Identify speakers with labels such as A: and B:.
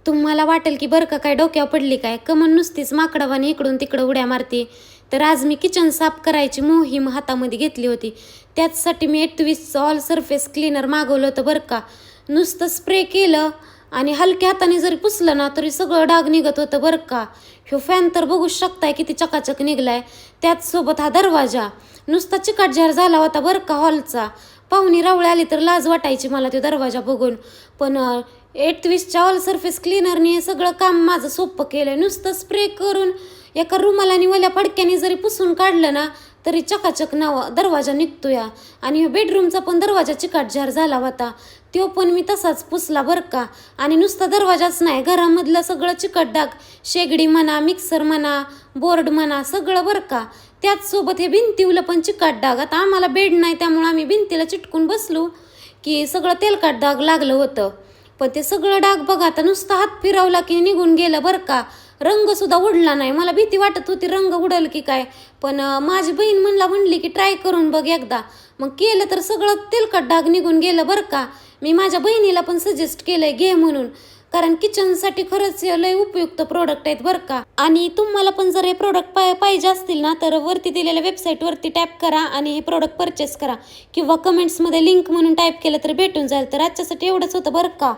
A: तुम्हाला वाटेल की बरं का काय डोक्यावर पडली काय कमन नुसतीच माकडावाने इकडून तिकडं उड्या मारते. तर आज मी किचन साफ करायची मोहीम हातामध्ये घेतली होती. त्याचसाठी मी 28चं ऑल सरफेस क्लीनर मागवलं होतं बरं का. नुसतं स्प्रे केलं आणि हलक्या हाताने जरी पुसलं ना तरी सगळं डाग निघत होतं बरं का. ह्यो फॅन तर बघू शकताय किती चकाचक निघलाय. त्याचसोबत हा दरवाजा नुसता चिकाटजार झाला होता बरं का हॉलचा. पाहुणी रावळे आली तर लाज वाटायची मला तो दरवाजा बघून. पण 28च्या ऑल सरफेस क्लीनरने हे सगळं काम माझं सोपं केलं. नुसतं स्प्रे करून एका रुमालाने वल्या फडक्याने जरी पुसून काढलं ना तरी चकाचक दरवाजा निघतो या. आणि बेडरूमचा पण दरवाजा चिकाटजार झाला होता, तो पण मी तसाच पुसला बरं का. आणि नुसता दरवाजाच नाही, घरामधलं सगळं चिकट डाग, शेगडी म्हणा, मिक्सर म्हणा, बोर्ड म्हणा, सगळं बरं का. त्याचसोबत हे भिंतीवलं पण चिकाट डाग. आता आम्हाला बेड नाही त्यामुळे आम्ही भिंतीला चिटकून बसलो की सगळं तेलकट डाग लागलं होतं. पण ते सगळं डाग बघा आता नुसता हात फिरवला की निघून गेलं बरं का. रंगसुद्धा उडला नाही. मला भीती वाटत होती रंग उडल की काय, पण माझी बहीण म्हणली की ट्राय करून बघ एकदा. मग केलं तर सगळं तेलकट डाग निघून गेलं बरं का. मी माझ्या बहिणीला पण सजेस्ट केलंय घे म्हणून, कारण किचनसाठी खरंच लय उपयुक्त प्रोडक्ट आहेत बरं का. आणि तुम्हाला पण जर हे प्रोडक्ट पाहिजे असतील ना तर वरती दिलेल्या वेबसाईटवरती टॅप करा आणि हे प्रोडक्ट परचेस करा, किंवा कमेंट्समध्ये लिंक म्हणून टाईप केलं तर भेटून जाईल. तर आजच्यासाठी एवढंच होतं बरं का.